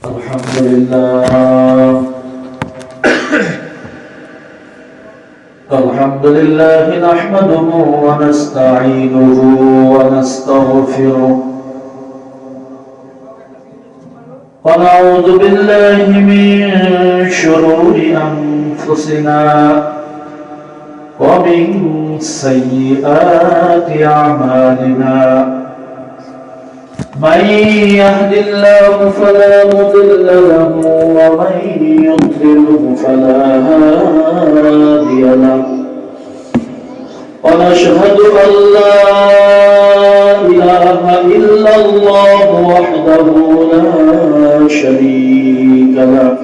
الحمد لله الحمد لله نحمده ونستعينه ونستغفره ونعوذ بالله من شرور أنفسنا ومن سيئات أعمالنا من يهد الله فلا مضل له ومن يضلله فلا هادي له ونشهد أن لا إله إلا الله وحده لا شريك له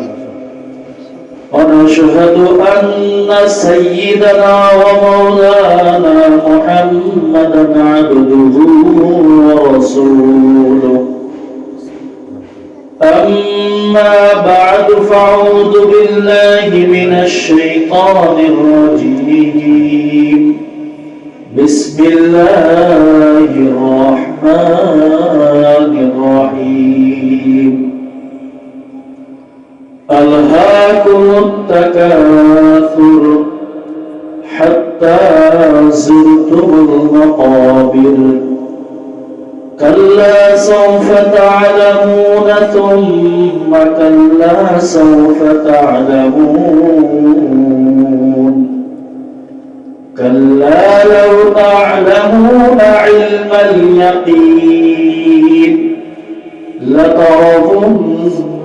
ونشهد أن سيدنا ومولانا محمدا عبده ورسوله أما بعد فأعوذ بالله من الشيطان الرجيم بسم الله الرحمن الرحيم ألهاكم التكاثر حتى زرتم المقابر كلا سوف تعلمون ثم كلا سوف تعلمون كلا لو تعلمون علم اليقين لترون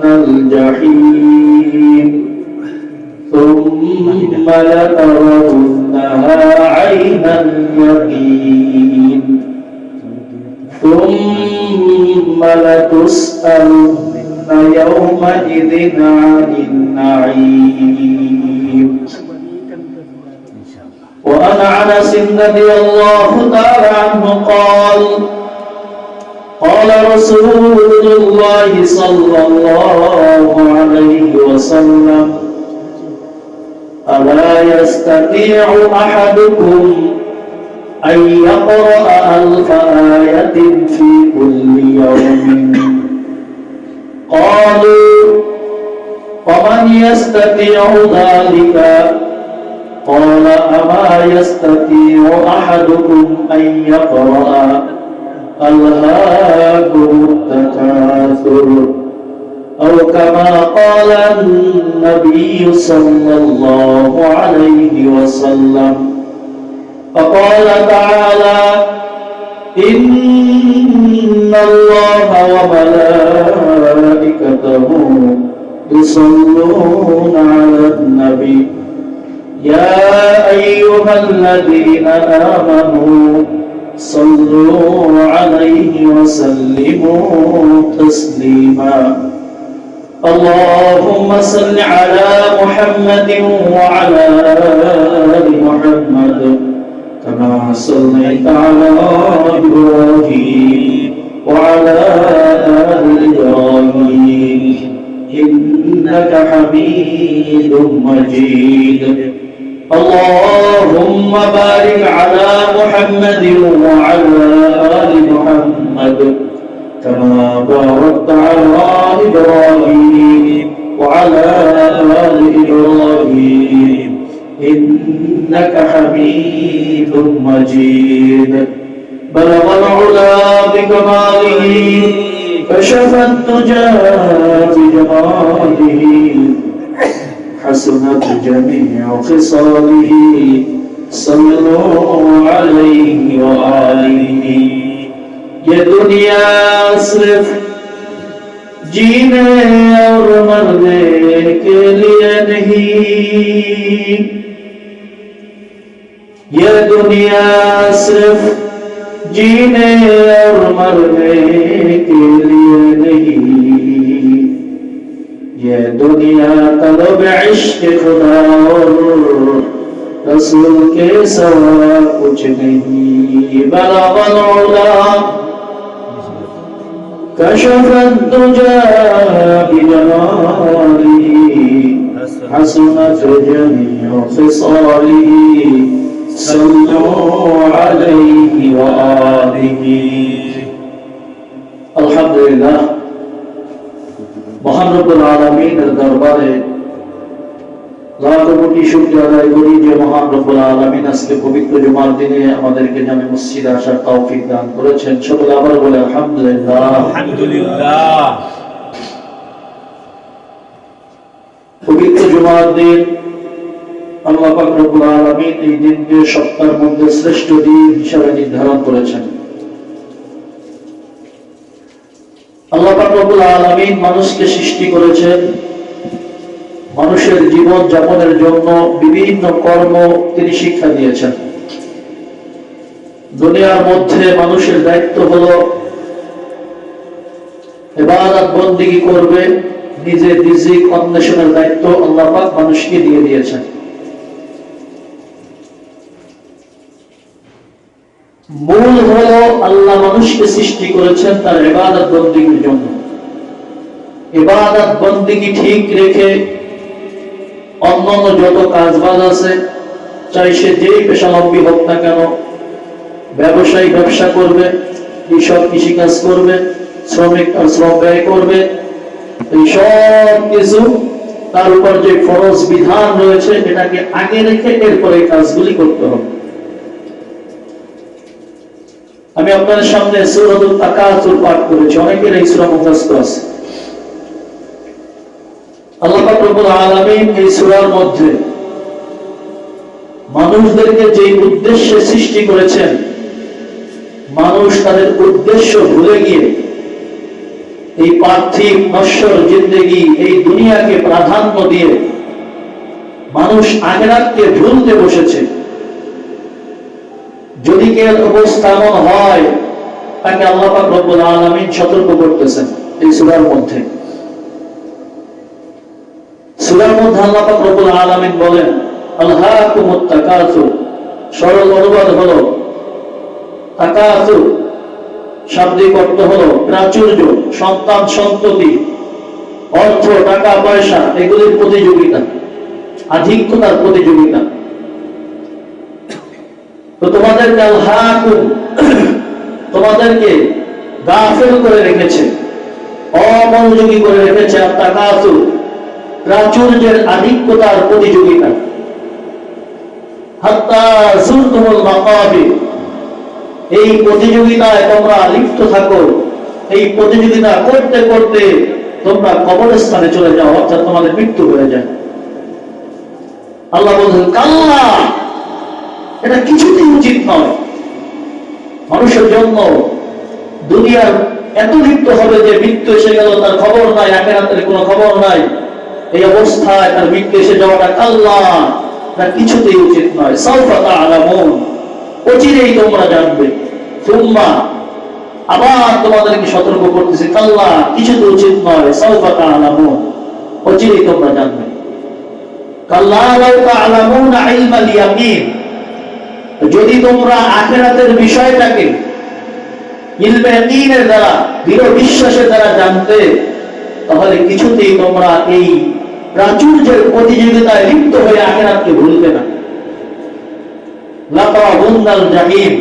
الجحيم ثم لترونها عين اليقين ثم لتسألن يومئذ عن النعيم. وعن أنس رضي الله تعالى عنه قال قال رسول الله صلى الله عليه وسلم ألا يستطيع أحدكم أن يقرأ 1000 آية في كل يوم قالوا ومن يستطيع ذلك قال أما يستطيع أحدكم أن يقرأ ألهاكم التكاثر أو كما قال النبي صلى الله عليه وسلم. فقال تعالى إن الله وملائكته يصلون على النبي يا أيها الذين آمنوا صلوا عليه وسلموا تسليما. اللهم صل على محمد وعلى آل محمد كما صليت على إبراهيم وعلى آل إبراهيم إنك حميد مجيد. اللهم بارك على محمد وعلى آل محمد كما باركت على إبراهيم وعلى آل إبراهيم إنك حميد مجيد. بلغ العلا بكماله كشف الدجى بجماله حسنت جميع خصاله صلوا عليه وآله. ये दुनिया सिर्फ जीने और मरने के लिए नहीं, ये दुनिया सिर्फ जीने और मरने के लिए नहीं, ये दुनिया तलब इश्क खुदा और रसूल के सिवा कुछ नहीं. बलगल उला कशफ الدجى بجماله حسنت جميع خصاله صلوا عليه وآله. الحمد لله মহান রব্বুল আলামিনের দরবারে লাখো কোটি শুকরিয়া আদায় করি যে মহান রব্বুল আলামিন আজকে পবিত্র জুমার দিনে আমাদেরকে জামে মসজিদে আসার তৌফিক দান করেছেন। সকলে আবার বলে আলহামদুলিল্লাহ। আলহামদুলিল্লাহ। পবিত্র জুমার দিন আল্লাহ পাক রব্বুল আলামিন এই দিনকে সপ্তাহের মধ্যে শ্রেষ্ঠ দিন হিসেবে নির্ধারণ করেছেন। আল্লাহ পাক রব্বুল আলামিন মানুষকে সৃষ্টি করেছেন মানুষের জীবন যাপনের জন্য বিভিন্ন কর্ম তিনি শিক্ষা দিয়েছেন। দুনিয়ার মধ্যে মানুষের দায়িত্ব হলো ইবাদত বন্দেগী করবে, নিজের রিজিক অন্বেষণের দায়িত্ব আল্লাহ পাক মানুষকে দিয়ে দিয়েছেন। মূল হলো আল্লাহ মানুষকে সৃষ্টি করেছেন তার ইবাদত বন্দেগীর জন্য। ইবাদত বন্দেগী ঠিক রেখে অন্যান্য যত কাজবাজ আছে, চাই সে যেই পেশালম্বী হোক না কেন, ব্যবসায়ী ব্যবসা করবে, কৃষক কৃষিকাজ করবে, শ্রমিক তার শ্রম ব্যয় করবে, এই সব কিছু তার উপর যে ফরজ বিধান রয়েছে এটাকে আগে রেখে এরপরে কাজগুলি করতে হবে। আমি আপনাদের সামনে সূরাতুল তাকাসুর পাঠ করেছি, অনেকের এই সূরা মুখস্থ আছে। আল্লাহ পাক রব্বুল আলামিন এই সূরার মধ্যে মানুষদেরকে যে উদ্দেশ্যে সৃষ্টি করেছেন, মানুষ তাদের উদ্দেশ্য ভুলে গিয়ে এই পার্থিব নশ্বর জিন্দেগি এই দুনিয়াকে প্রাধান্য দিয়ে মানুষ আখিরাতকে ভুলতে বসেছে। যদি কেউ অবস্থা এমন হয় তাকে আল্লাহ পাক রব্বুল আলামিন সতর্ক করতেছেন এই সূরার মধ্যে। সূরার মধ্যে আল্লাহ পাক রব্বুল আলামিন বলেন আলহাকুমুত তাকাসুর, সরল অনুবাদ হলো তাকাসুর শাব্দিক অর্থ হলো প্রাচুর্য, সন্তান সন্ততি, অর্থ টাকা পয়সা এগুলির প্রতিযোগিতা, আধিক্যতার প্রতিযোগিতা। তো তোমাদেরকে আলহাকুম তোমাদেরকে গাফিল করে রেখেছে, অমনোযোগী করে রেখেছে। আর তাকাসুর প্রাচুর্যের আধিক্যতার প্রতিযোগিতা। হাত্তা যুরতুমুল মাকাবির, এই প্রতিযোগিতায় তোমরা লিপ্ত থাকো, এই প্রতিযোগিতা করতে করতে তোমরা কবরস্থানে চলে যাও, অর্থাৎ তোমাদের মৃত্যু হয়ে যায়। আল্লাহ বলছেন কাল্লা, এটা কিছুতেই উচিত নয়। মানুষের জন্য দুনিয়ার এত লিপ্ত হবে যে মৃত্যু এসে গেল তার খবর নাই, আখিরাতের কোনো খবর নাই, এই অবস্থায় তার মৃত্যু এসে যাওয়াটা কাল্লা, এটা কিছুতেই উচিত নয়। সাউফা তা'লামুন, অচিরেই তোমরা জানবে। সুম্মা, আবার তোমাদেরকে সতর্ক করতেছি কাল্লা, কিছুতে উচিত নয়। সাউফা তা'লামুন, অচিরেই তোমরা জানবে। কাল্লা লাউ তা'লামুনা ইলমাল ইয়াকিন, যদি তোমরা আখিরাতের বিষয়টাকে ইলমে ইয়াকিনের দ্বারা, দৃঢ় বিশ্বাসের দ্বারা জানতে, তাহলে কিছুতেই তোমরা এই প্রাচুর্যের প্রতিযোগিতায় লিপ্ত হয়ে আখিরাতকে ভুলবে না। লাতারাবুন্নাল জাহিম,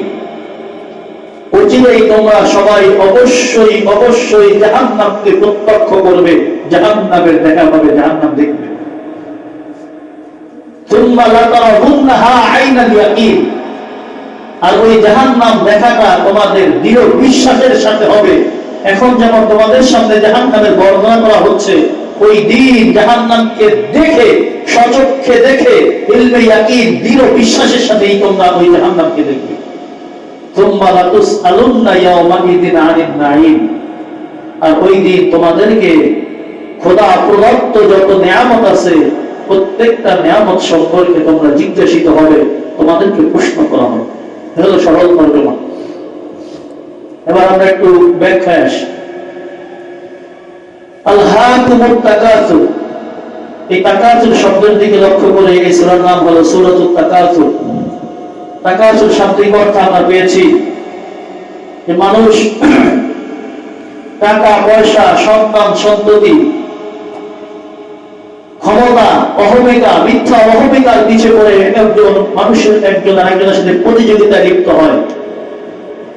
অচিরেই তোমরা সবাই অবশ্যই অবশ্যই জাহান্নামকে প্রত্যক্ষ করবে, জাহান্নামের দেখা পাবে, জাহান্নাম দেখবে। সুম্মা লাতারাবুন্নাহা আইনাল ইয়াকিন, আর ওই জাহান্নাম দেখাটা তোমাদের দৃঢ় বিশ্বাসের সাথে হবে। এখন যেমন তোমাদের সামনে জাহান্নামের বর্ণনা করা হচ্ছে, ওই দিন জাহান্নামকে দেখে, সচক্ষে দেখে ইলমে ইয়াকিন দৃঢ় বিশ্বাসের সাথেই তোমরা ওই জাহান্নামকে দেখবে। সুম্মা লাতুসআলুন্না ইয়াওমাইযিন আনিন নাঈম, আর ওই দিন তোমাদেরকে খোদা প্রদত্ত যত নিয়ামত আছে প্রত্যেকটা নিয়ামত সম্পর্কে তোমরা জিজ্ঞাসিত হবে, তোমাদেরকে প্রশ্ন করা হবে। হলো সরল তর্জমা। এবার আমরা একটু ব্যাখ্যায় আসি। আলহাকুমুত তাকাসুর, এই তাকাসুর শব্দের দিকে লক্ষ্য করে এই সূরার নাম হলো সূরাতুত তাকাসুর। তাকাসুর শাব্দিক অর্থ আমরা পেয়েছি যে মানুষ টাকা পয়সা, সন্তান সন্ততি, ক্ষমতা, অহমিকা, মিথ্যা অহমিকার পিছে পড়ে একজন মানুষের একজন আরেকজনের সাথে প্রতিযোগিতায় লিপ্ত হয়।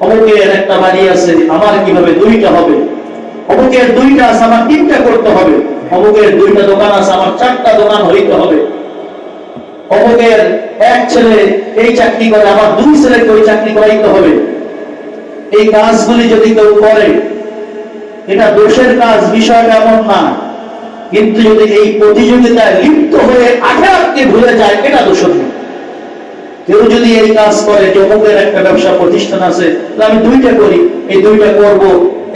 অমুকের একটা বাড়ি আছে, আমার কিভাবে দুইটা হবে, অমুকের দুইটা আছে, আমার তিনটা করতে হবে। অমুকের 2টা দোকান আছে, আমার 4টা দোকান হইতে হবে। অমুকের এক ছেলে এই চাকরি করে, আমার 2 ছেলেকে ওই চাকরি করাইতে হবে। এই কাজগুলি যদি কেউ করে, এটা দোষের কাজ, বিষয়টা এমন না। কিন্তু যদি এই প্রতিযোগিতায় লিপ্ত হয়ে আখিরাতকে ভুলে যায়, এটা দোষণীয়। কেউ যদি এই কাজ করে, অমুকের একটা ব্যবসা প্রতিষ্ঠান আছে, আমি 2টা করি, এই 2টা করব,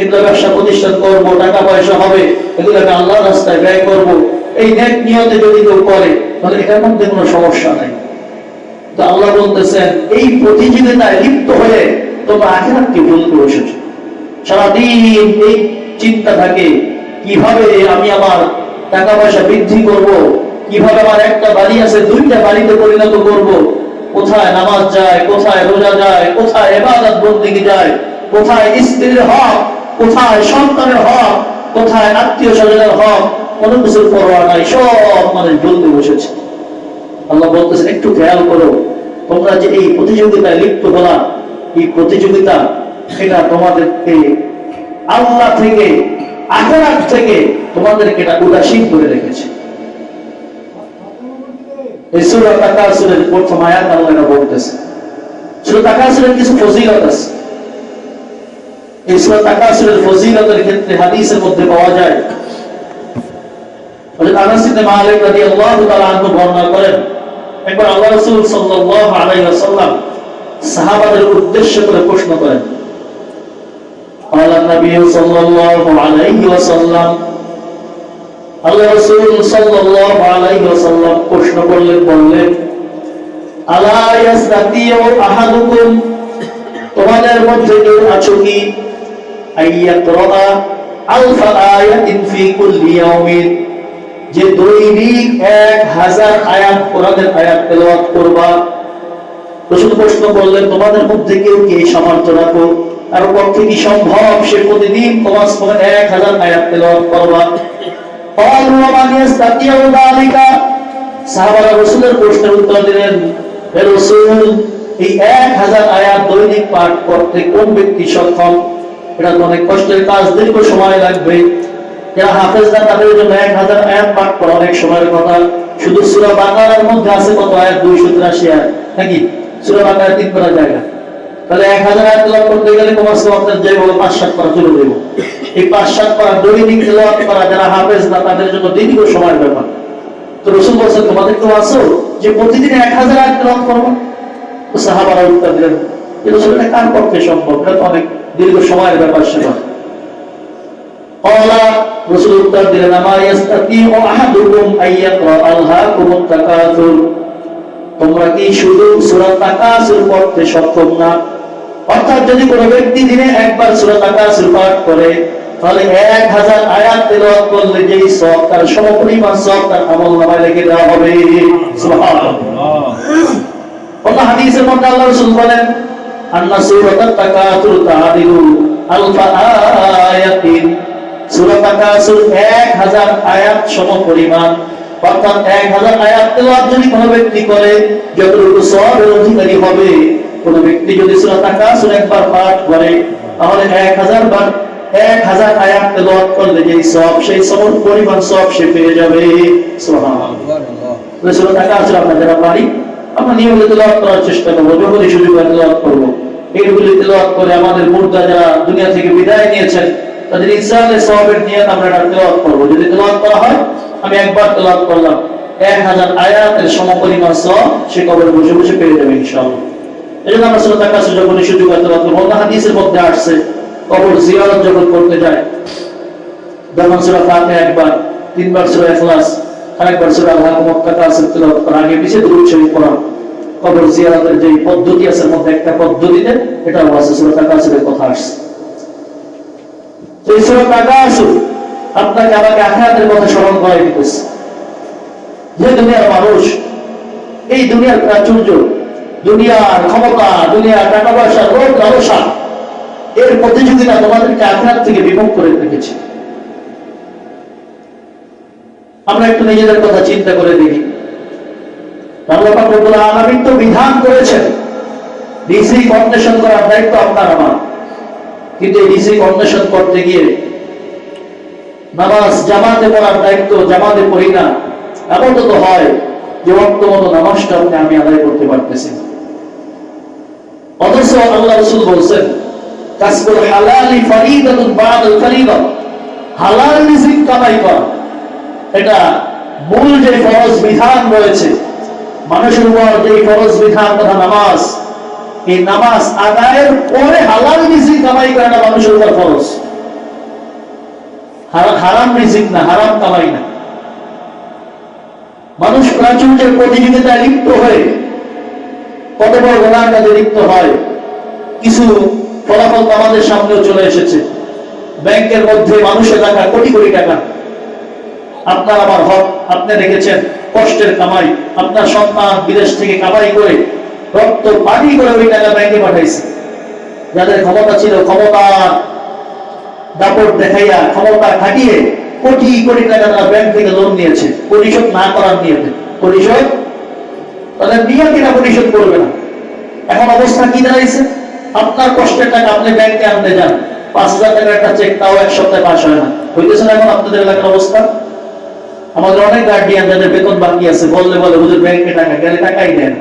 এগুলো ব্যবসা প্রতিষ্ঠান করব, টাকা পয়সা হবে, এগুলো আমি আল্লাহর রাস্তায় ব্যয় করব, এই নেক নিয়তে যদি কেউ করে, তাহলে এটার মধ্যে কোনো সমস্যা নাই। তো আল্লাহ বলতেছেন, এই প্রতিযোগিতায় লিপ্ত হয়ে তোমরা আখিরাতকে ভুলতে বসেছো। সারাদিন এই চিন্তা থাকে, কিভাবে আমি আমার টাকা পয়সা বৃদ্ধি করব, কিভাবে আমার একটা বাড়ি আছে 2টা বাড়িতে পরিণত করব, কোথায় নামাজ যায়, কোথায় রোজা যায়, কোথায় ইবাদত বন্দেগী যায়, কোথায় স্ত্রীর হক, কোথায় সন্তানের হক, কোথায় আত্মীয় স্বজনের হক, কোনো কিছুর পরোয়া নাই, সব মানুষ ভুলতে বসেছে। আল্লাহ বলতেছেন, একটু খেয়াল করো, তোমরা যে এই প্রতিযোগিতায় লিপ্ত হলা, এই প্রতিযোগিতা সেটা তোমাদেরকে আল্লাহ থেকে, আখিরাত থেকে তোমাদেরকে এটা উদাসীন করে রেখেছে। এই সূরা তাকাসুরের প্রথম আয়াত আল্লাহ এটা বলতেছে। সূরা তাকাসুরের কিছু ফজিলত আছে। এই সূরা তাকাসুরের ফজিলতের ক্ষেত্রে হাদিসের মধ্যে পাওয়া যায়, হযরত আনাস ইবনে মালিক রাদিয়াল্লাহু তাআলা আনহু বর্ণনা করেন, একবার আল্লাহ রাসূল সাল্লাল্লাহু আলাইহি ওয়াসাল্লাম সাহাবাদের উদ্দেশ্য করে প্রশ্ন করেন। قال النبي صلى الله عليه وسلم, আল্লাহ রাসূল সাল্লাল্লাহু আলাইহি ওয়াসাল্লাম প্রশ্ন করলেন, বললেন, আলা ইয়াসতাতিউ আহাদুকুম, তোমাদের মধ্যে কেউ আছো কি, আইয়াকরা আলফা আয়াতিন ফি কুল্লি ইয়াউমিন, যে দৈনিক 1000 আয়াত কোরআনের আয়াত তেলাওয়াত করবা। প্রশ্ন করলেন, তোমাদের মধ্যে কেউ কি এই সামর্থ্য রাখো, আর পক্ষে কি সম্ভব সে প্রতিদিন কমাস কমে 1000 আয়াত তেলাওয়াত করবা? قالوا ومن يستطيع ذلك, সাহাবারা রাসূলের প্রশ্নের উত্তর দিলেন, হে রাসূল, এই 1000 আয়াত দৈনিক পাঠ করতে কোন ব্যক্তি সক্ষম? এটা তো অনেক কষ্টের কাজ, দীর্ঘ সময় লাগবে। যারা হাফেজ না তাদের জন্য 1000 আয়াত পাঠ করা অনেক সময়ের কথা। শুধু সূরা বাকারার মধ্যে আছে কত আয়াত? 283 আয়াত, নাকি? সূরা বাকারা 3 করা জায়গা, তাহলে 1000 আয়াত তেলাওয়াত করতে গেলে কমাস কম আপনার যে বলে 5-7 পারা চলে দেব। এই 5-7 পারা দৈনিক তেলাওয়াত করা যারা হাফেজ না তাদের জন্য দীর্ঘ সময়ের ব্যাপার। তো রাসূল বলেন, তোমাদের কেউ আছো যে প্রতিদিন 1000 আয়াত তেলাওয়াত করবে? তো সাহাবারা উত্তর দিলেন, এটা আসলে কার পক্ষে সম্ভব? এটা তো অনেক দীর্ঘ সময়ের ব্যাপার সেটা। ক্বালা, রাসূল উত্তর দিলেন, আমা ইয়াসতাতিউ আহাদুকুম আইয়াকরা আলহাকুমুত তাকাসুর, তোমরা কি শুধু সূরা তাকাসুর পড়তে সক্ষম না? অর্থাৎ যদি কোনো ব্যক্তি দিনে একবার সূরা তাকাসুর পাঠ করে, তাহলে 1000 আয়াত তেলাওয়াত করলে যেই সওয়াব, তার সমপরিমাণ সওয়াব তার আমলনামায় লিখে দেওয়া হবে। সুবহানাল্লাহ। অন্য হাদিসের মধ্যে আল্লাহ রাসূল বলেন, আন্না সূরাতাত তাকাসুর তাআদিলু আলফা আয়াতিন, সূরা তাকাসুর 1000 আয়াত সমপরিমাণ। অর্থাৎ 1000 আয়াত তেলাওয়াত যদি কোনো ব্যক্তি করে, যতটুকু সওয়াবের অধিকারী হবে। কোনো ব্যক্তি যদি সূরা তাকাসুর একবার পাঠ করে, তাহলে 1000 আয়াত তেলাওয়াত করলে যেই সওয়াব, সেই সমান পরিমাণ সওয়াব সে পেয়ে যাবে। সুবহানাল্লাহ। সূরা তাকাসুর আমরা যারা পারি, আমরা নিয়মিত তেলাওয়াত করার চেষ্টা করব, যখনই সুযোগ হয় তেলাওয়াত করব। এইগুলি তেলাওয়াত করে আমাদের মুর্দা যারা দুনিয়া থেকে বিদায় নিয়েছেন, তাদের ইনশাআল্লাহ সওয়াবের নিয়ত আমরা তেলাওয়াত করব। যদি তেলাওয়াত করা হয়, আমি একবার তেলাওয়াত করলাম, 1000 আয়াতের সমপরিমাণ সওয়াব সে কবরে বসে বসে পেয়ে যাবে ইনশাআল্লাহ। এজন্য আমরা সূরা তাকাসুর যখন সুযোগ হয় তেলাওয়াত করব। হাদিসের মধ্যে আসছে, কবর জিয়ারত যখন করতে যায়, যখন সূরা ফাতিহা একবার, 3 বার সূরা ইখলাস, আরেকবার সূরা আল-হাকুমুত তাকাসুর তেলাওয়াত করা, আগে পিছে দুরূদ শরীফ পড়া, কবর জিয়ারতের যে পদ্ধতি আছে মধ্যে একটা পদ্ধতিতে এটা আছে, সূরা তাকাসুরের কথা আসছে। এই সূরা তাকাসুর আপনাকে আমাকে আখিরাতের কথা স্মরণ করাই দিতেছে। যে দুনিয়ার মানুষ, এই দুনিয়ার প্রাচুর্য, দুনিয়ার ক্ষমতা, দুনিয়ার টাকা পয়সা, রোগ লালসা, এর প্রতিযোগিতা তোমাদেরকে আখিরাত থেকে বিমুখ করে রেখেছে। আমরা একটু নিজেদের কথা চিন্তা করে দেখি। আল্লাহ পাক রব্বুল আলামিন তো বিধান করেছেন রিজিক অন্বেষণ করার দায়িত্ব আপনার আমার, কিন্তু এই রিজিক অন্বেষণ করতে গিয়ে নামাজ জামাতে পড়ার দায়িত্ব জামাতে পড়ি না, এমন তো হয় যে ওয়াক্ত মতো নামাজটা আমি আদায় করতে পারতেছি না। অথচ আল্লাহ রাসূল বলছেন কাসবুল হালালি ফরিদাতুন বা'দাল ফরিদা, হালাল রিজিক কামাই করা এটা মূল যে ফরজ বিধান রয়েছে মানুষের উপর, যে ফরজ বিধান তথা নামাজ, এই নামাজ আদায়ের পরে হালাল রিজিক কামাই করাটা মানুষের উপর ফরজ, হারাম রিজিক না, হারাম কামাই না। মানুষ প্রাচুর্যের প্রতিযোগিতায় লিপ্ত হয়ে কত বড় গুনাহের কাজে লিপ্ত হয়। কিছু ফলাফল আমাদের সামনেও চলে এসেছে। ব্যাংকের মধ্যে মানুষের টাকা কোটি কোটি টাকা, আপনার আমার হক, আপনি রেখেছেন কষ্টের কামাই, আপনার সন্তান বিদেশ থেকে কামাই করে রক্ত পানি করে ওই টাকা ব্যাংকে পাঠাইছে। যাদের ক্ষমতা ছিল ক্ষমতার দাপট দেখাইয়া ক্ষমতা খাটিয়ে কোটি কোটি টাকা তারা ব্যাংক থেকে লোন নিয়েছে, পরিশোধ না করার নিয়তে। পরিশোধ তাদের নিয়তে না, পরিশোধ করবে না। এখন অবস্থা কি দাঁড়াইছে? আপনার কষ্টের টাকা আপনি ব্যাংকে আনতে যান, 5,000 টাকার একটা চেক, তাও এক সপ্তাহে পাস হয় না। হইতেছে না এখন আপনাদের এলাকার অবস্থা? আমাদের অনেক গার্ডিয়ান যাদের বেতন বাকি আছে বললে বলে হুজুর ব্যাংকে টাকা গেলে টাকাই দেন।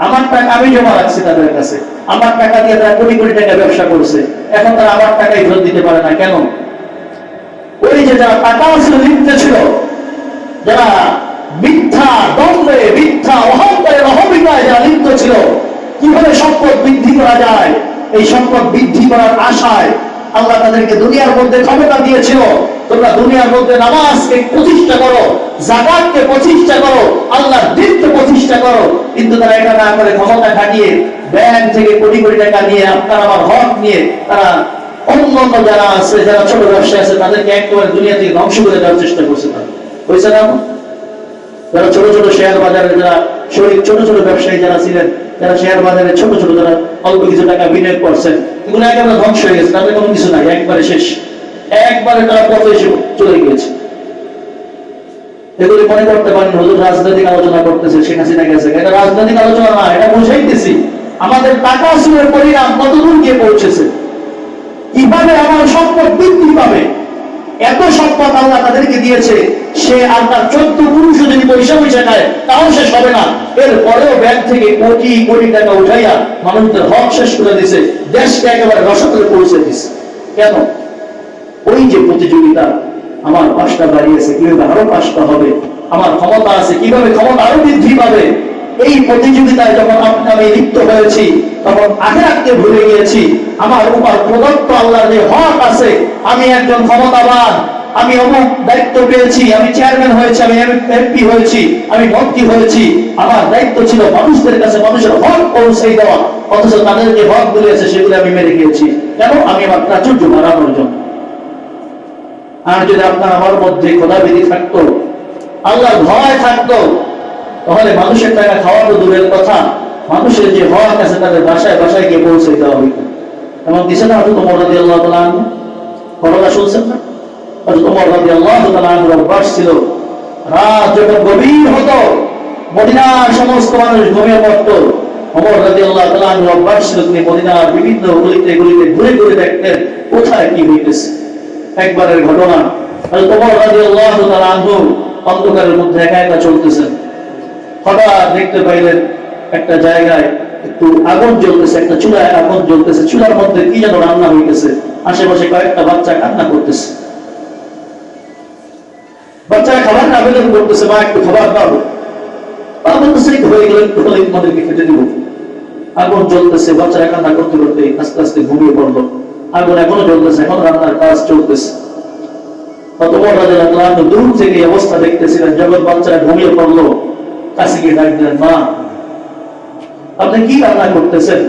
আমার টাকা আমি জমা রাখছি তাদের কাছে, আমার টাকা দিয়ে তারা কোটি কোটি টাকা ব্যবসা করছে, এখন তারা আমার টাকাই ফেরত দিতে পারে না। কেন? ওই যে যারা টাকা আসলে লিপ্ত ছিল, যারা মিথ্যা দ্বন্দ্বে, মিথ্যা অহংকারের অহমিকায় যারা লিপ্ত ছিল, কিভাবে সম্পদ বৃদ্ধি করা যায়, এই সম্পদ বৃদ্ধি করার আশায় আল্লাহ তাদেরকে দুনিয়ার মধ্যে ক্ষমতা দিয়েছিল। তোমরা দুনিয়ার মধ্যে নামাজকে প্রতিষ্ঠা করো, যাকাতকে প্রতিষ্ঠা করো, আল্লাহর দ্বীনকে প্রতিষ্ঠা করো, কিন্তু তারা এটা না করে ক্ষমতা খাটিয়ে ব্যাংক থেকে কোটি কোটি টাকা নিয়ে আপনার আমার হক নিয়ে তারা অন্যান্য যারা আছে, যারা ছোট ব্যবসায়ী আছে, তাদেরকে একেবারে দুনিয়া থেকে ধ্বংস করে দেওয়ার চেষ্টা করছে। তারা হয়েছে না? যারা ছোট ছোট শেয়ার বাজারে, যারা শরীর ছোট ছোট ব্যবসায়ী যারা ছিলেন, যারা শেয়ার বাজারে ছোট ছোট যারা অল্প কিছু টাকা বিনিয়োগ করছেন, এগুলো একেবারে ধ্বংস হয়ে গেছে, তাদের কোনো কিছু নাই, একবারে শেষ, একবারে তারা পথে এসে চলে গিয়েছে। এগুলি মনে করতে পারেন হুজুর রাজনৈতিক আলোচনা করতেছে, শেখ হাসিনা গেছে, এটা রাজনৈতিক আলোচনা না, এটা বুঝাইতেছি আমাদের টাকা আসলের পরিণাম কতদূর গিয়ে পৌঁছেছে, কিভাবে আমার সম্পদ বৃদ্ধি পাবে। এত সম্পদ আল্লাহ তাদেরকে দিয়েছে, সে আল্লাহ 14 পুরুষ যদি পয়সা পয়সা নেয় তাও শেষ হবে না। এরপরেও ব্যাংক থেকে কোটি কোটি টাকা উঠাইয়া মানুষদের হক শেষ করে দিছে, দেশকে একেবারে রসতলে পৌঁছে দিছে। কেন? ওই যে প্রতিযোগিতা, আমার 5টা বাড়িয়েছে, কিভাবে আরো 5টা হবে, আমার ক্ষমতা আছে, কিভাবে ক্ষমতা আরো বৃদ্ধি পাবে। এই প্রতিযোগিতায় যখন আমি লিপ্ত হয়েছি, তখন আখিরাতকে ভুলে গিয়েছি। আমার উপর প্রদত্ত আল্লাহর যে হক আছে, আমি একজন ক্ষমতাবান, আমি অমুক দায়িত্ব পেয়েছি, আমি চেয়ারম্যান হয়েছি, আমি এমপি হয়েছি, আমি মন্ত্রী হয়েছি, আমার দায়িত্ব ছিল মানুষদের কাছে মানুষের হক পৌঁছে দেওয়া, অথচ তাদের যে হক গুলিয়েছে সেগুলো আমি মেরে গিয়েছি। কেন? আমি আমার প্রাচুর্য বাড়ানোর জন্য। আর যদি আপনার আমার মধ্যে খোদাবিধি থাকতো, আল্লাহর ভয় থাকতো, তাহলে মানুষের টাকা খাওয়া তো দূরের কথা, মানুষের যে হক আছে তাদের বাসায় বাসায় গিয়ে পৌঁছে দেওয়া হইত। এমন দিছে না হযরত ওমর রাদিয়াল্লাহু তাআলা আনহু? কথা শুনছেন না? হযরত ওমর রাদিয়াল্লাহু তাআলা আনহুর অভ্যাস ছিল, রাত যখন গভীর হতো মদিনার সমস্ত মানুষ ঘুমিয়ে পড়ত, ওমর রাদিয়াল্লাহু তাআলা আনহুর অভ্যাস ছিল তিনি মদিনার বিভিন্ন গলিতে গলিতে ঘুরে ঘুরে দেখতেন কোথায় কি হইতেছে। একবারের ঘটনা, হযরত ওমর রাদিয়াল্লাহু তাআলা আনহু অন্ধকারের মধ্যে একা একা চলতেছেন, হঠাৎ দেখতে পাইলেন একটা জায়গায় একটু আগুন জ্বলতেছে, একটা চুলায় আগুন জ্বলতেছে, চুলার মধ্যে কি যেন রান্না হইতেছে, আশেপাশে কয়েকটা বাচ্চা কান্না করতেছে, বাচ্চারা খাবার আবেদন করতেছে, মা একটু খাবার দাও, মা বলতেছে হয়ে গেলে একটু হলে তোমাদেরকে খেতে দিব। আগুন জ্বলতেছে, বাচ্চারা কান্না করতে করতে আস্তে আস্তে ঘুমিয়ে পড়লো। আগুন এখনো জ্বলতেছে, এখন রান্নার কাজ চলতেছে। ওমর রাদিয়াল্লাহু তাআলা দূর থেকে এই অবস্থা দেখতেছিলেন, যখন বাচ্চারা ঘুমিয়ে পড়লো কাছে গিয়ে ডাক দিলেন, মা আপনি কি রান্না করতেছেন?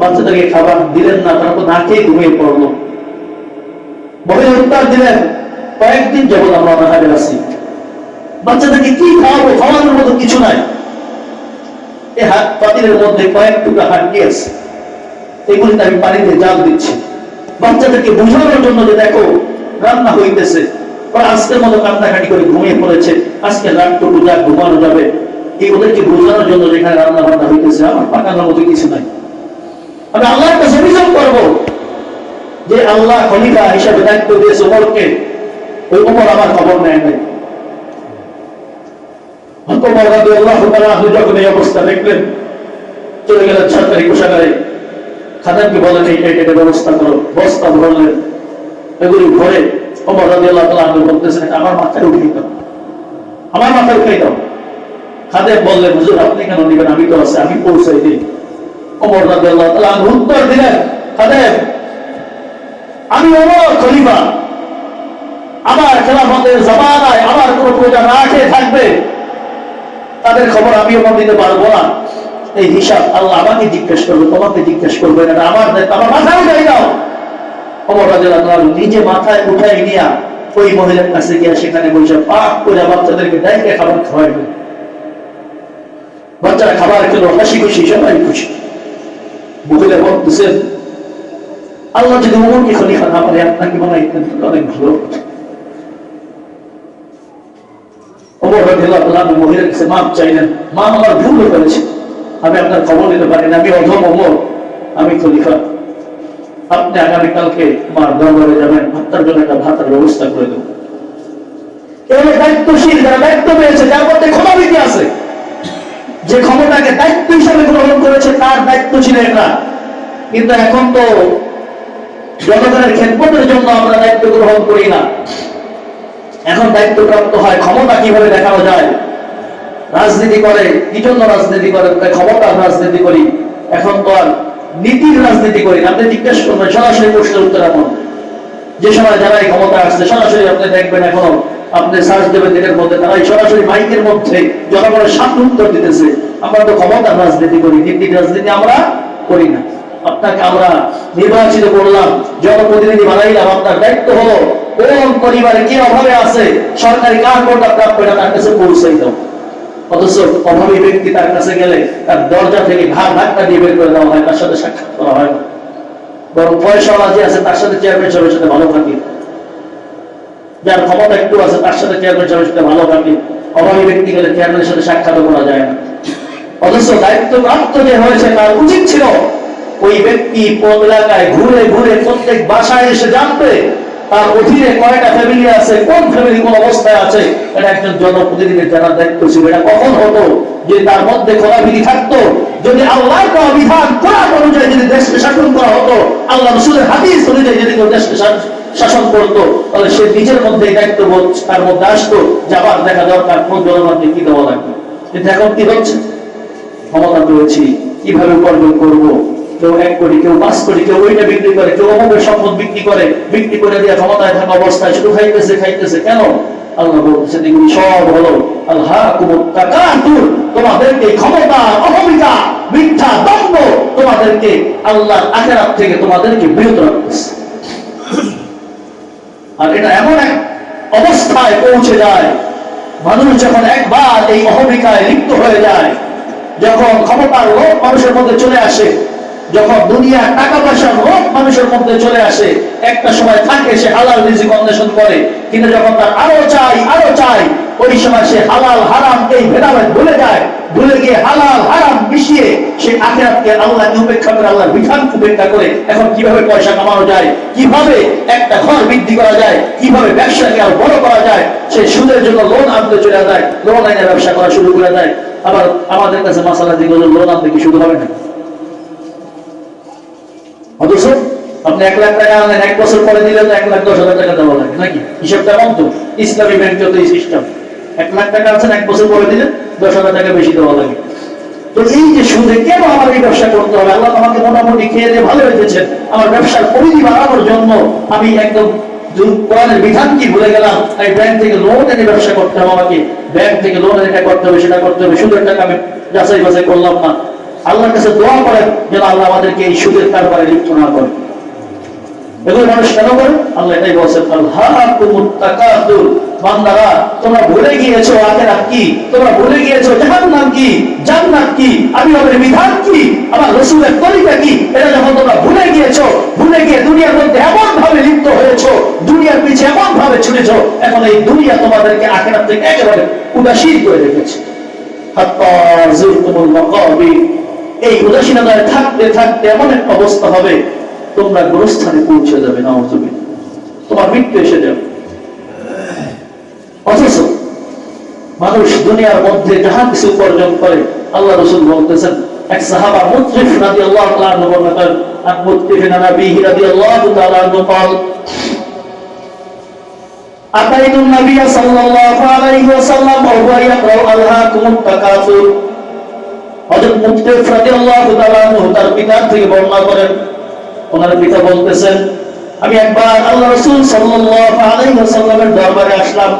বাচ্চাদেরকে খাবার দিলেন না, তারা তো না খেয়ে ঘুমিয়ে পড়লো। মহিলা উত্তর দিলেন, কয়েকদিন যাবত আমরা অনাহারে আছি, বাচ্চাদেরকে কি খাওয়াবো, খাওয়ানোর মতো কিছু নাই। এই হাত পাতিলের মধ্যে কয়েক টুকরা হাড্ডি আছে, এগুলিতে আমি পানিতে জাল দিচ্ছি, বাচ্চাদেরকে বোঝানোর জন্য যে দেখো রান্না হইতেছে। আজকের মতো কান্নাকাটি করে ঘুমিয়ে পড়েছে, আজকে রাতটুকু যা ঘুমানো যাবে, এই ওদেরকে বোঝানোর জন্য যেখানে রান্না বান্না হইতেছে, আমার পাকানোর মতো কিছু নাই। আমি আল্লাহর কাছে অভিযোগ করবো যে আল্লাহ খলিফা হিসাবে দায়িত্ব দিয়েছে ওমরকে, ওই ওমর আমার খবর নেয় নাই। ওমর রাদিয়াল্লাহু তাআলা যখন এই অবস্থা দেখলেন, চলে গেলেন সরকারি কোষাগারে, খাদেমকে বলেন এইটা ব্যবস্থা করো, বস্তা ভরলেন, এগুলি ভরে ওমর রাদিয়াল্লাহু তাআলা বলতেছেন আমার মাথায় উঠিয়ে দাও, আমার মাথায় উঠিয়ে দাও। খাদেম বললেন হুজুর আপনি কেন নিবেন, আমি তো আছে, আমি পৌঁছাই দিই। ওমর রাদিয়াল্লাহু তাআলা উত্তর দিলেন, খাদেম আমি ওমর খলিফা, আমার খেলাফতের জামানায় আমার কোন প্রজা না খেয়ে থাকবে, তাদের খবর আমি ওমর দিতে পারবো না। এই হিসাব আল্লাহ আমাকে জিজ্ঞেস করবে, তোমাকে জিজ্ঞেস করবে না, আমার দায়িত্ব, আমার মাথায় উঠাই দাও। ওমর রাদিয়াল্লাহু তাআলা নিজে মাথায় উঠাই নিয়া ওই মহিলার কাছে গিয়ে সেখানে বসে পাক করে বাচ্চাদেরকে ডাইকে খাবার খাওয়াইবে। বাচ্চারা খাবার খেলো, হাসি খুশি, সবাই খুশি। মহিলা বলতেছেন আল্লাহ যদি ওমরকে খলিফা না পারে আপনাকে বানাইতেন অনেক ভালো। ওমর রাদিয়াল্লাহু তাআলা মহিলার কাছে মাপ চাইলেন, মা আমার ভুল করেছে, আমি আপনার খবর নিতে পারি না, আমি অধম ওমর, আমি খলিফা, আপনি আগামীকালকে আমার দরবারে যাবেন, আপনার জন্য একটা ভাতার ব্যবস্থা করে দেব। এভাবে দায়িত্বশীল যারা দায়িত্ব পেয়েছে, যার মধ্যে ক্ষমতা আছে, যে ক্ষমতাকে দায়িত্ব হিসাবে গ্রহণ করেছে তার দায়িত্ব ছিল এটা। কিন্তু এখন তো জনগণের খেদমতের জন্য আমরা দায়িত্ব গ্রহণ করি না, এখন দায়িত্ব প্রাপ্ত হয় ক্ষমতা কিভাবে দেখানো যায়, রাজনীতি করে কি জন্য রাজনীতি করে, ক্ষমতার রাজনীতি করি, এখন তো আর নীতির রাজনীতি করি না। আপনি জিজ্ঞেস করবেন সরাসরি প্রশ্নের উত্তর এমন, যে সময় যারা এই ক্ষমতা আসছে সরাসরি আপনি দেখবেন এখনো আপনি সার্চ দেবেন দিনের মধ্যে তারা সরাসরি মাইকের মধ্যে জনগণের সামনে উত্তর দিতেছে, আমরা তো ক্ষমতার রাজনীতি করি, নীতির রাজনীতি আমরা করি না। আপনাকে আমরা নির্বাচিত করলাম, জনপ্রতিনিধি বানাইলাম, আপনার দায়িত্ব হলো কোন পরিবারে কি অভাবে আছে, সরকারি কার কোনটা প্রাপ্য এটা তার কাছে পৌঁছাই দাও। অথচ অভাবী ব্যক্তি তার কাছে গেলে তার দরজা থেকে ঘাট ধাক্কা দিয়ে বের করে দেওয়া হয়, তার সাথে সাক্ষাৎ করা হয় না, বরং পয়সাওয়ালা যে আছে তার সাথে চেয়ারম্যান সাহেবের সাথে ভালো থাকে, যার ক্ষমতা একটু আছে তার সাথে চেয়ারম্যান সাহেবের সাথে ভালো থাকে, অভাবী ব্যক্তি গেলে চেয়ারম্যানের সাথে সাক্ষাৎ করা যায় না। অথচ দায়িত্ব প্রাপ্ত যে হয়েছে তার উচিত ছিল ওই ব্যক্তি কোন এলাকায় ঘুরে ঘুরে প্রত্যেক বাসায় এসে জানবে তার অধীনে কয়টা ফ্যামিলি আছে, কোন ফ্যামিলি কোন অবস্থায় আছে, এটা একজন জনপ্রতিনিধির জানার দায়িত্ব ছিল। এটা কখন হতো, যে তার মধ্যে খোলাবিধি থাকতো, যদি আল্লাহর কোন বিধান কোরআন অনুযায়ী যদি দেশকে শাসন করা হতো, আল্লাহ রাসূলের হাদিস অনুযায়ী যদি কেউ দেশকে শাসন করতো, তাহলে সে নিজের মধ্যে দায়িত্ববোধ তার মধ্যে আসতো, যে আবার দেখা দরকার কোন জনগণকে কি দেওয়া লাগবে। কিন্তু এখন কি হচ্ছে, ক্ষমতা পেয়েছি কিভাবে উপার্জন করবো, কেউ 1 কোটি, কেউ 5 কোটি, কেউ ওইটা বিক্রি করে, কেউ অমুকের সম্পদ বিক্রি করে দিয়ে ক্ষমতায় থাকা অবস্থায় শুধু খাইতেছে। কেন? আল্লাহ বলতেছেন এগুলি সব হলো আল্লাহকুমুত তাকাতুর, তোমাদেরকে ক্ষমতা, অহমিকা, মিথ্যা দ্বন্দ্ব তোমাদেরকে আল্লাহর আখিরাত থেকে তোমাদেরকে বিরত রাখতেছে। আর এটা এমন এক অবস্থায় পৌঁছে যায়, মানুষ যখন একবার এই অহমিকায় লিপ্ত হয়ে যায়, যখন ক্ষমতার লোভ মানুষের মধ্যে চলে আসে, যখন দুনিয়া টাকা পয়সার লোভ মানুষের মধ্যে চলে আসে, একটা সময় থাকে সে হালাল রিজিক অন্বেষণ করে, কিন্তু যখন তার আরো চাই ওই সময় সে হালাল হারাম এই ভেদাভেদ ভুলে যায়, ভুলে গিয়ে হালাল হারাম মিশিয়ে সে আখিরাতকে আল্লাহকে উপেক্ষা করে, আল্লাহর বিধানকে উপেক্ষা করে এখন কিভাবে পয়সা কামানো যায়, কিভাবে একটা ঘর বৃদ্ধি করা যায়, কিভাবে ব্যবসাকে আরো বড় করা যায়, সে সুদের জন্য লোন আনতে চলে যায়, লোন আইনে ব্যবসা করা শুরু করে দেয়। আবার আমাদের কাছে মাসালা দিকে লোন আনতে কি শুরু হবে না? অথচ আপনি 1 লাখ টাকা আনলেন, 1 বছর পরে দিলেন 1,10,000 টাকা দেওয়া লাগে নাকি? হিসাবটা এমন তো, ইসলামী ব্যাংক যত এই সিস্টেম, 1 লাখ টাকা আনছেন, 1 বছর পরে দিলেন 10,000 টাকা বেশি দেওয়া লাগে। তো এই যে সুদে কেন আমার এই ব্যবসা করতে হবে? আল্লাহ আমাকে মোটামুটি খেয়ে দিয়ে ভালো রেখেছেন, আমার ব্যবসার পরিধি বাড়ানোর জন্য আমি একদম কোরআনের বিধান কি ভুলে গেলাম, আমি ব্যাংক থেকে লোন এনে ব্যবসা করতে হবে, আমাকে ব্যাংক থেকে লোন এনে করতে হবে, সেটা করতে হবে, সুদের টাকা আমি যাচাই বাছাই করলাম না। আল্লাহর কাছে দোয়া করেন যেন আল্লাহ আমাদেরকে এই সুদের কারবারে লিপ্ত না করে। এগুলো মানুষ কেন করে? আল্লাহ এটাই বলছেন, আল্লাহকুমুত তাকাতুর, বান্দারা তোমরা ভুলে গিয়েছো আখিরাত কি, তোমরা ভুলে গিয়েছো জাহান্নাম কি, জান্নাত কি, আমি আমার বিধান কি, আমার রাসূলের তরিকা কি, এটা যখন তোমরা ভুলে গিয়ে দুনিয়ার মধ্যে এমন ভাবে লিপ্ত হয়েছো, দুনিয়ার পিছে এমন ভাবে ছুটেছো, এখন এই দুনিয়া তোমাদেরকে আখিরাত থেকে একেবারে উদাসীন করে রেখেছে। হাত্তা যুরতুমুল মাকাবির, এই উদাসীনতায় থাকতে থাকতে এমন একটা অবস্থা হবে তোমরা গোরস্থানে পৌঁছে যাবে, নাউযুবিল্লাহ, তোমার মৃত্যু এসে যাবে। অথচ মানুষ দুনিয়ার মধ্যে যাহা কিছু উপার্জন করে, আল্লাহ রাসূল বলতেছেন, এক সাহাবা মুতরিফ রাদিয়াল্লাহু তাআলা আনহু বর্ণনা করেন, আন মুতরিফ নবী রাদিয়াল্লাহু তাআলা আনহু قال আতাইতু নবী সাল্লাল্লাহু আলাইহি ওয়াসাল্লাম ওয়া হুয়া ইয়াকরাউ আলহাকুমুত তাকাসুর। হযরত মুতরিফ রাদিয়াল্লাহু তাআলা আনহু তার পিতার থেকে বর্ণনা করেন, ওনার পিতা বলতেছেন, আমি একবার আল্লাহ রাসূল সাল্লাল্লাহু আলাইহি ওয়াসাল্লামের দরবারে আসলাম,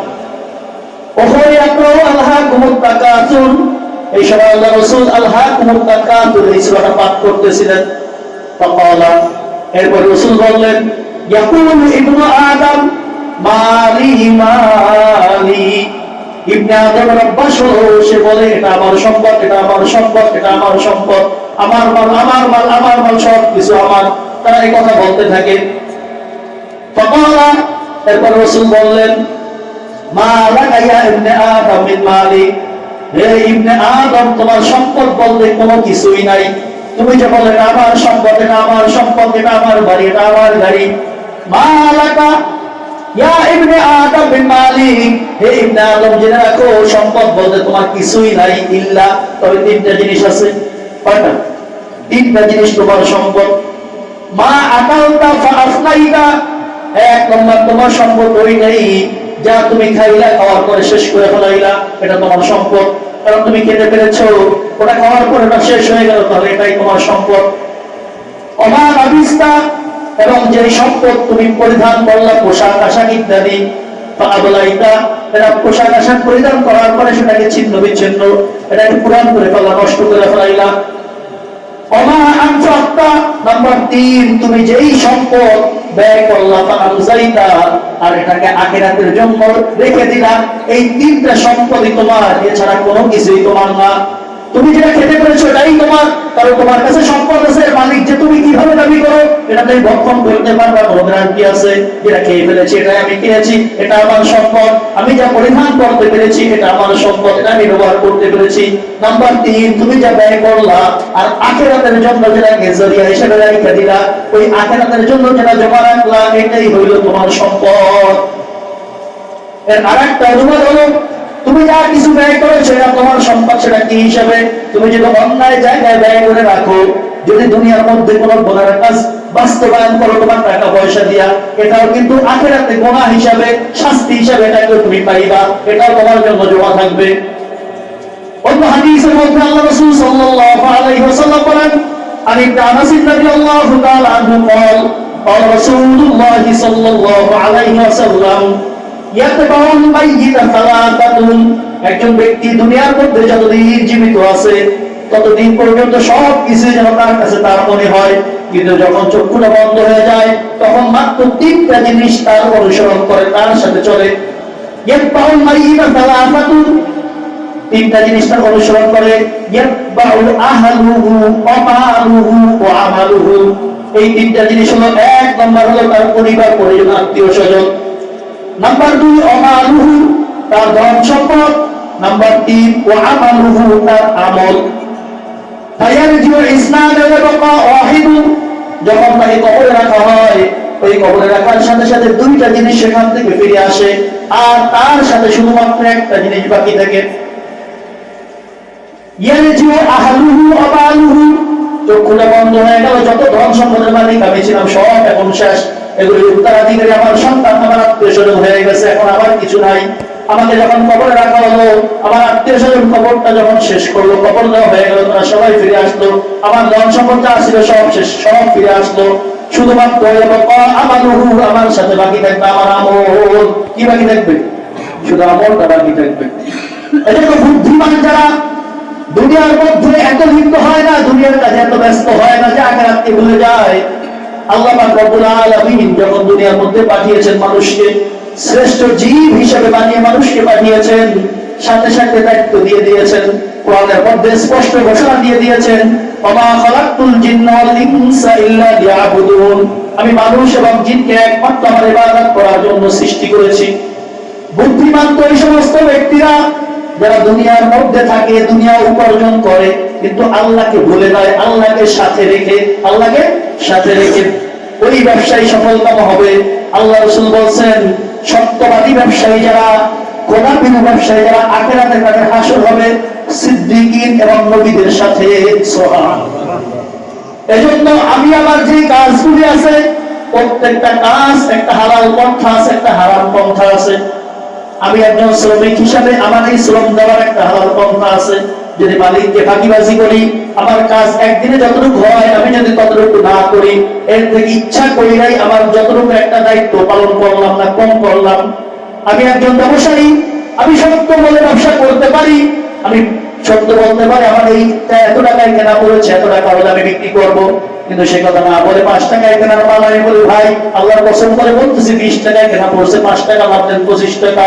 ওহুয়া ইয়াকরাউ আলহাকুমুত তাকাসুর। এই সময় আল্লাহ রাসূল আলহাকুমুত তাকাসুর এই সূরাটা পাঠ করতেছিলেন। ফাকালা, এরপর রাসূল বললেন, ইয়াকুলু ইবনু আদম মালি মালি। ইবনে আদমের অভ্যাস হলো, সে বলে এটা আমার সম্পদ, এটা আমার সম্পদ, এটা আমার সম্পদ, আমার মাল, আমার মাল, আমার মাল, সব কিছু আমার। তারা এই কথা বলতে থাকে। ফাকালা, এরপর রাসূল বললেন, মা লাকা ইয়া ইবনে আদম মিন মালি। হে ইবনে আদম, তোমার সম্পদ বলতে কোনো কিছুই নাই। তুমি যে বলে এটা আমার সম্পদ, এটা আমার সম্পদ, এটা আমার বাড়ি, এটা আমার গাড়ি। মা লাকা ইয়া ইবনে আদম মিন মালি। হে ইবনে আদম, জেনে রাখো সম্পদ বলতে তোমার কিছুই নাই, ইল্লা, তবে তিনটা জিনিস আছে। কয়টা? তিনটা জিনিস তোমার সম্পদ। মা আকালতা ফাআফনাইতা। এক নম্বর, তোমার সম্পদ ওই নেই যা তুমি খাইলা, খাওয়ার পরে শেষ করে ফেলাইলা, এটা তোমার সম্পদ। কারণ তুমি খেতে পেরেছো, ওটা খাওয়ার পরে ওটা শেষ হয়ে গেল, তাহলে এটাই তোমার সম্পদ। অমা লাবিস্তা, এবং যে সম্পদ তুমি পরিধান করলা, পোশাক আশাক ইত্যাদি, ফাআবলাইতা, এটা পোশাক আশাক পরিধান করার পরে সেটাকে ছিন্ন বিচ্ছিন্ন, এটাকে পুরান করে ফেলা, নষ্ট করে ফেলাইলা। অমা আনফাক্তা, নাম্বার 3, তুমি যেই সম্পদ ব্যয় করলা, ফাআমজাইতা, আর এটাকে আখিরাতের জন্য রেখে দিলা। এই তিনটা সম্পদই তোমার, এছাড়া কোনো কিছুই তোমার না। তুমি যেটা খেতে পেরেছো এটাই তোমার, কারণ তোমার কাছে সম্পদ আছে, মালিক যে তুমি কিভাবে দাবি করো, এটা তুমি ভক্ষণ করতে পারবা, কোনো গ্যারান্টি আছে? যেটা খেয়ে ফেলেছি এটাই আমি খেয়েছি, এটা আমার সম্পদ। আমি যা পরিধান করতে পেরেছি এটা আমার সম্পদ, এটা আমি ব্যবহার করতে পেরেছি। নাম্বার 3, তুমি যা ব্যয় করলা আর আখিরাতের জন্য যেটাকে জরিয়া হিসেবে রেখে দিলা, ওই আখিরাতের জন্য যেটা জমা রাখলা, এটাই হইল তোমার সম্পদ। এর আরেকটা অনুবাদ হলো, তুমি যা কিছু ব্যয় করেছো এটা তোমার সম্পদ। সেটা কি হিসাবে? তুমি যদি অন্যায় জায়গায় ব্যয় করে রাখো, যদি দুনিয়ার মধ্যে কোনো গুনাহের কাজ বাস্তবায়ন করো তোমার টাকা পয়সা দিয়া, এটাও কিন্তু আখিরাতে গুনাহ হিসাবে, শাস্তি হিসাবে এটাকে তুমি পাইবা, এটাও তোমার জন্য জমা থাকবে। অন্য হাদিসের মধ্যে আল্লাহ রাসূল সাল্লাল্লাহু আলাইহি ওয়াসাল্লাম বলেন, আন ইবনে আনাস রাদিয়াল্লাহু তাআলা আনহু قال قال رسول الله صلى الله عليه وسلم ইয়াতবাউল মাইয়িতা সালাতাতুন। একজন ব্যক্তি দুনিয়ার মধ্যে যতদিন জীবিত আছে ততদিন পর্যন্ত সব কিছু যেন তার কাছে তার মনে হয়, কিন্তু যখন চক্ষুটা বন্ধ হয়ে যায় তখন মাত্র তিনটা জিনিস তার অনুসরণ করে, তার সাথে চলে। ইয়াতবাউল মাইয়িতা সালাতাতুন, তিনটা জিনিস তার অনুসরণ করে। ইয়াতবাউল আহলুহু ওয়া মালুহু ওয়া আমালুহু। এই তিনটা জিনিস হলো, এক নম্বর হলো তার পরিবার, পরিজন, আত্মীয় স্বজন। নাম্বার 2 আমালুহু, তার ধন সম্পদ। নাম্বার 3 ওয়া আমালুহু, তার আমল। ফায়ারজিউ ইসনাদ ওয়া বাকা ওয়াহিদ, যখন তাকে কবরে রাখা হয়, ওই কবরে রাখার সাথে সাথে দুইটা জিনিস সেখান থেকে ফিরে আসে, আর তার সাথে শুধুমাত্র একটা জিনিস বাকি থাকে। ইয়ারজিউ আহলুহু ওয়া মালুহু, চক্ষুটা বন্ধ হয়ে গেল, যত ধন সম্পদের মালিক আমি ছিলাম সব এখন শেষ, এগুলি উত্তরাধিকারী আমার সন্তান, আমার আত্মীয় স্বজন হয়ে গেছে, এখন আমার কিছু নাই। আমাকে যখন কবরে রাখা হলো, আমার আত্মীয় স্বজন কবরটা যখন শেষ করলো, কবর দেওয়া হয়ে গেল, তারা সবাই ফিরে আসলো, আমার ধন সম্পদ যা ছিল সব শেষ, সব ফিরে আসলো। শুধুমাত্র আমালুহু, আমার সাথে বাকি থাকবে আমার আমল। কি বাকি থাকবে? শুধু আমলটা বাকি থাকবে। এজন্য বুদ্ধিমান যারা দুনিয়ার মধ্যে এত লিপ্ত হয় না, দুনিয়ার কাজে এত ব্যস্ত হয় না যে আখিরাতকে ভুলে যায়। আল্লাহ পাক রব্বুল আলামিন যখন দুনিয়ার মধ্যে পাঠিয়েছেন মানুষকে, শ্রেষ্ঠ জীব হিসেবে বানিয়ে মানুষকে পাঠিয়েছেন, সাথে সাথে দায়িত্ব দিয়ে দিয়েছেন। কোরআনের মধ্যে স্পষ্ট ঘোষণা দিয়ে দিয়েছেন, ওমা খালাকতুল জিন্না ওয়াল ইনসা ইল্লা লিয়াবুদুন, আমি মানুষ এবং জিনকে একমাত্র আমার ইবাদত করার জন্য সৃষ্টি করেছি। বুদ্ধিমান তো এই সমস্ত ব্যক্তিরা যারা দুনিয়ার মধ্যে থাকে, দুনিয়া উপার্জন করে, কিন্তু আল্লাহকে ভুলে যায়, আল্লাহকে সাথে রেখে, আল্লাহকে সাথে রেখে ওই ব্যবসায়ী সফলতম হবে। আল্লাহ রাসূল বলছেন, সত্যবাদী ব্যবসায়ী যারা, খোদা বিনা ব্যবসায়ী যারা আখিরাতে তাদের হাসর হবে সিদ্দিকিন এবং নবীদের সাথে। সুবহানাল্লাহ। এজন্য আমি আমার যে কাজগুলি আছে প্রত্যেকটা কাজ একটা হালাল পন্থা আছে, একটা হারাম পন্থা আছে। আমি একজন শ্রমিক হিসাবে আমার এই শ্রম দেওয়ার একটা হালাল পন্থা আছে। যদি মালিককে ফাঁকিবাজি করি, আমার কাজ একদিনে যতটুকু হয় আমি যদি ততটুকু না করি, এর থেকে ইচ্ছা করিলাই আমার যতটুকু একটা দায়িত্ব পালন করলাম না কম করলাম। আমি একজন ব্যবসায়ী, আমি সত্য বলে ব্যবসা করতে পারি, আমি সত্য বলতে পারি আমার এই এত টাকায় কেনা পড়েছে, এত টাকা হলে আমি বিক্রি করবো, কিন্তু সে কথা না বলে 5 টাকায় কেনার মাল আমি বলি ভাই আল্লাহর কসম করে বলতেছি 20 টাকায় কেনা পড়ছে, 5 টাকা লাভ দেন 25 টাকা।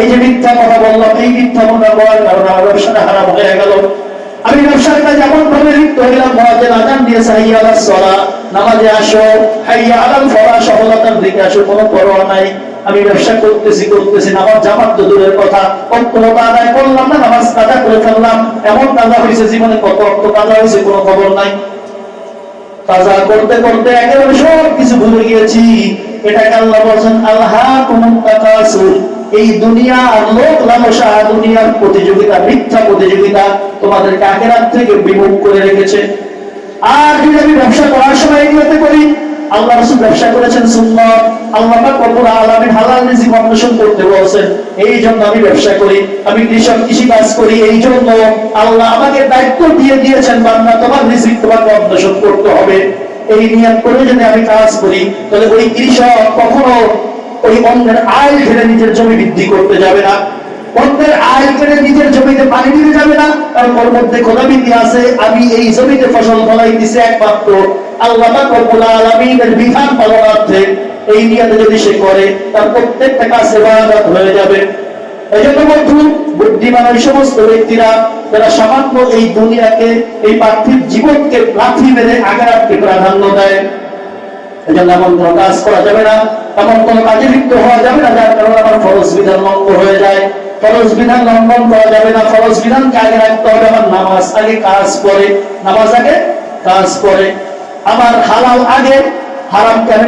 এই যে মিথ্যা কথা বললাম, এই মিথ্যা কথা বলার কারণে আমার ব্যবসাটা হারাম হয়ে গেল। আমি ব্যবসার কাজে এমন ভাবে লিপ্ত হইলাম, মুয়াজ্জিন আযান দিয়েছে হাইয়া আলাস সালাহ, নামাজে আসো, হাইয়া আলাল ফালাহ, সফলতার দিকে আসো, কোনো পরোয়া নাই। আমি ব্যবসা করতেছি নামাজ জামাত তো দূরের কথা, অর্থ আদায় করলাম না, নামাজ কাজা করে ফেললাম, এমন কাজা হয়েছে জীবনে কত অর্থ কাজা হয়েছে কোনো খবর নাই। কাজা করতে করতে একেবারে সব কিছু ভুলে গিয়েছি। এটাকে আল্লাহ বলেন আলহাকুমুত তাকাসুর, এই দুনিয়া আর লোক লালসা, দুনিয়ার প্রতিযোগিতা, মিথ্যা প্রতিযোগিতা তোমাদেরকে আখিরাত থেকে বিমুখ করে রেখেছে। আর যদি আমি ব্যবসা করার সময় নিয়ত করি, আল্লাহ রাসূল ব্যবসা করেছেন সুন্নাত, আল্লাহ পাক রব্বুল আলামিন হালাল রিজিক অন্বেষণ করতে বলেছেন, এই জন্য আমি ব্যবসা করি। আমি কৃষি কাজ করি, এই জন্য আল্লাহ আমাকে দায়িত্ব দিয়ে দিয়েছেন বান্দা তোমার রিজিক তোমাকে অন্বেষণ করতে হবে। এই নিয়ত করে যদি আমি কাজ করি, তাহলে ওই কৃষক কখনো ওই অন্যের আয় ঢেলে নিজের জমি বৃদ্ধি করতে যাবে না, অন্যের আয় কেড়ে নিজের জমিতে পানি দিতে যাবে না, কারণ ওর মধ্যে খোদাবিধি আছে আমি এই জমিতে ফসল ফলাইতেছি একমাত্র আল্লাহ পাক রব্বুল আলামিনের বিধান পালনার্থে। এই নিয়তে যদি সে করে, তার প্রত্যেকটা কাজ ইবাদত হয়ে যাবে। এজন্য বন্ধু, বুদ্ধিমান ওই সমস্ত ব্যক্তিরা যারা সামান্য এই দুনিয়াকে, এই পার্থিব জীবনকে লাথি মেরে আখিরাতকে প্রাধান্য দেয়। এজন্য এমন কোনো কাজ করা যাবে না, এমন কোনো কাজে লিপ্ত হওয়া যাবে না যার কারণে আমার ফরজ বিধান লঙ্ঘন হয়ে যায়। ফরজ বিধান লঙ্ঘন করা যাবে না, ফরজ বিধানকে আগে রাখতে হবে। আমার নামাজ আগে কাজ পরে, নামাজ আগে কাজ পরে, আমার হালাল আগে, হারামকে আমি